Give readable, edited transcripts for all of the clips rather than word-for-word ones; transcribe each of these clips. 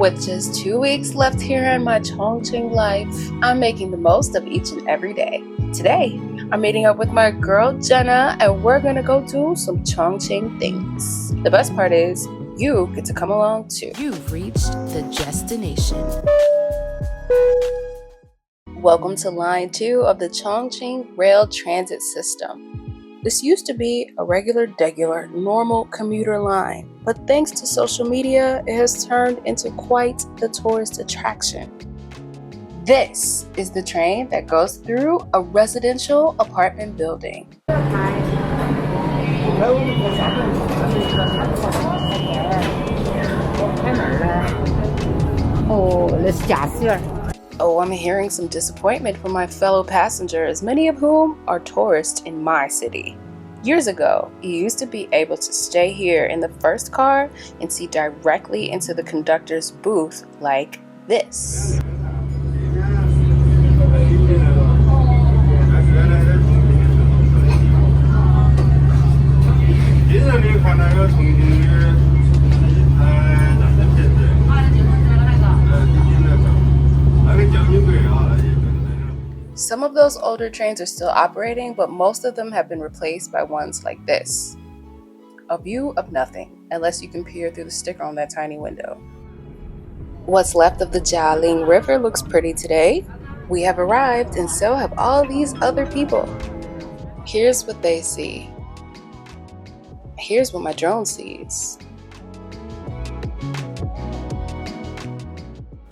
With just 2 weeks left here in my Chongqing life, I'm making the most of each and every day. Today, I'm meeting up with my girl Jenna and we're gonna go do some Chongqing things. The best part is, you get to come along too. You've reached the destination. Welcome to line 2 of the Chongqing rail transit system. This used to be a regular, normal commuter line, but thanks to social media, it has turned into quite the tourist attraction. This is the train that goes through a residential apartment building. Oh, I'm hearing some disappointment from my fellow passengers, many of whom are tourists in my city. Years ago, you used to be able to stay here in the first car and see directly into the conductor's booth like this. Some of those older trains are still operating, but most of them have been replaced by ones like this. A view of nothing, unless you can peer through the sticker on that tiny window. What's left of the Jialing River looks pretty today. We have arrived, and so have all these other people. Here's what they see. Here's what my drone sees.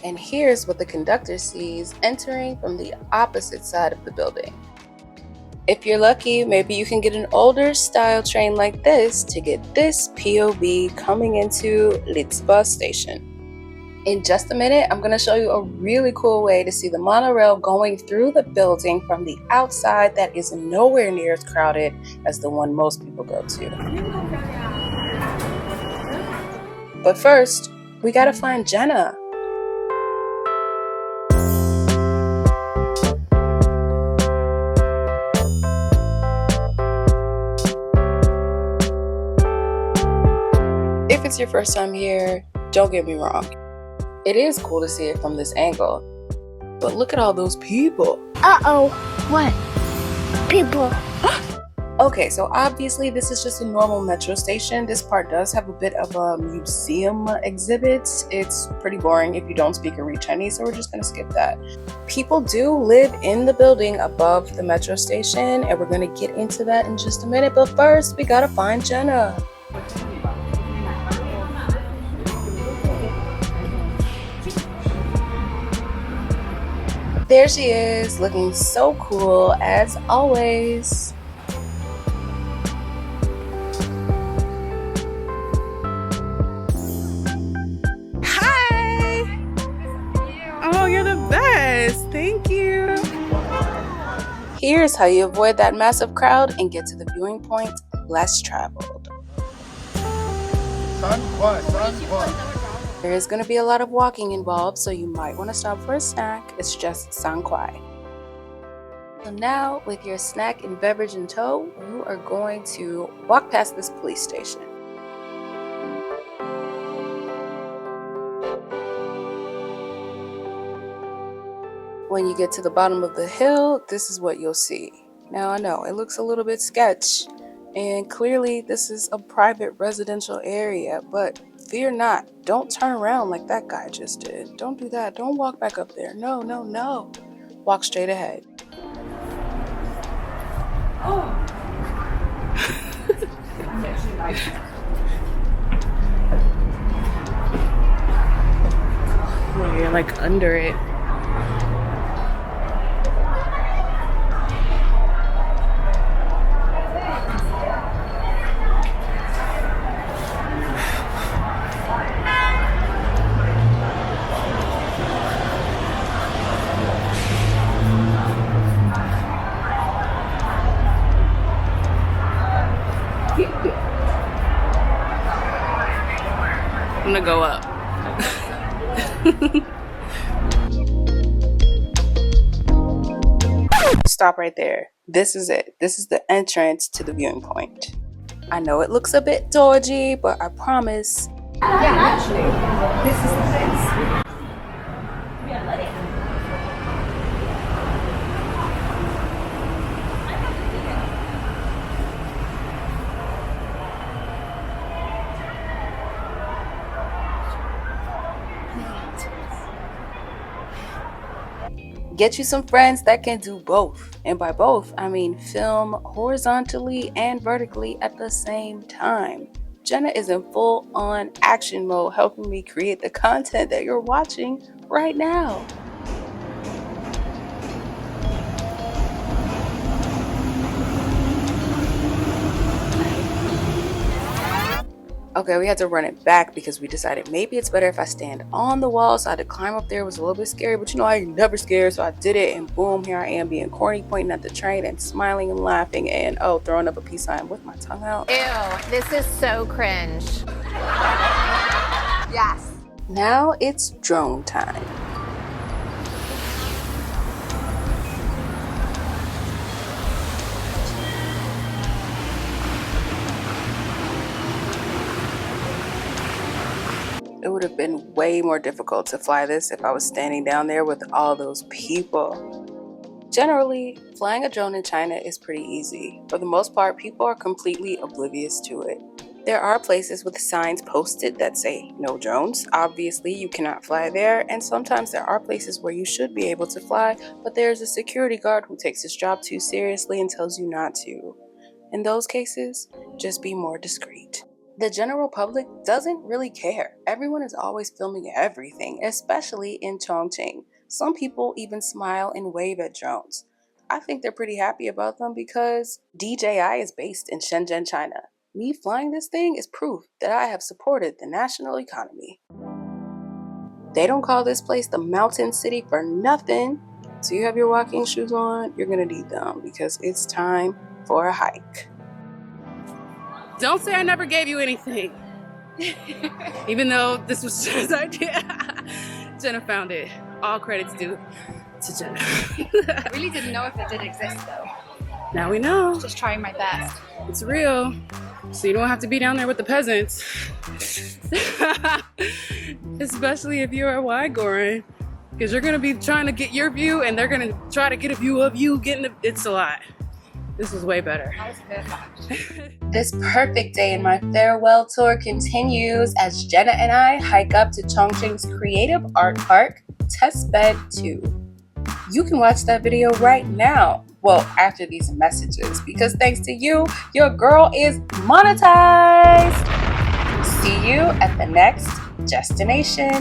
And here's what the conductor sees entering from the opposite side of the building. If you're lucky, maybe you can get an older style train like this to get this POV coming into Liziba Station. In just a minute, I'm going to show you a really cool way to see the monorail going through the building from the outside that is nowhere near as crowded as the one most people go to. But first, we gotta find Jenna. If it's your first time here, don't get me wrong. It is cool to see it from this angle. But look at all those people. Uh-oh. What? People. Okay, so obviously this is just a normal metro station. This part does have a bit of a museum exhibit. It's pretty boring if you don't speak or read Chinese, so we're just gonna skip that. People do live in the building above the metro station, and we're gonna get into that in just a minute. But first, we gotta find Jenna. There she is, looking so cool as always. Hi! Oh, you're the best. Thank you. Here's how you avoid that massive crowd and get to the viewing point less traveled. There is going to be a lot of walking involved, so you might want to stop for a snack. It's just Sangkwai. So now, with your snack and beverage in tow, you are going to walk past this police station. When you get to the bottom of the hill, this is what you'll see. Now I know, it looks a little bit sketch, and clearly this is a private residential area, but fear not, don't turn around like that guy just did. Don't do that, don't walk back up there. No. Walk straight ahead. Oh, you're like under it. I'm gonna go up. Stop right there. This is it. This is the entrance to the viewing point. I know it looks a bit dodgy, but I promise Yeah, literally. This is the place. Get you some friends that can do both. And by both, I mean film horizontally and vertically at the same time. Jenna is in full on action mode, helping me create the content that you're watching right now. Okay, we had to run it back because we decided maybe it's better if I stand on the wall. So I had to climb up there. It was a little bit scary, but you know, I'm never scared. So I did it, and boom, here I am being corny, pointing at the train and smiling and laughing and throwing up a peace sign with my tongue out. Ew, this is so cringe. Yes. Now it's drone time. It would have been way more difficult to fly this if I was standing down there with all those people. Generally, flying a drone in China is pretty easy. For the most part, people are completely oblivious to it. There are places with signs posted that say no drones. Obviously, you cannot fly there, and sometimes there are places where you should be able to fly, but there's a security guard who takes his job too seriously and tells you not to. In those cases, just be more discreet. The general public doesn't really care. Everyone is always filming everything, especially in Chongqing. Some people even smile and wave at drones. I think they're pretty happy about them because DJI is based in Shenzhen, China. Me flying this thing is proof that I have supported the national economy. They don't call this place the Mountain City for nothing. So you have your walking shoes on, you're gonna need them because it's time for a hike. Don't say I never gave you anything. Even though this was Jenna's idea. Jenna found it. All credits due to Jenna. I really didn't know if it did exist though. Now we know. Just trying my best. It's real. So you don't have to be down there with the peasants. Especially if you're a Wygoran. Because you're going to be trying to get your view and they're going to try to get a view of you getting the... It's a lot. This was way better. That was perfect. This perfect day in my farewell tour continues as Jenna and I hike up to Chongqing's Creative Art Park, Testbed 2. You can watch that video right now. Well, after these messages, because thanks to you, your girl is monetized. See you at the next destination.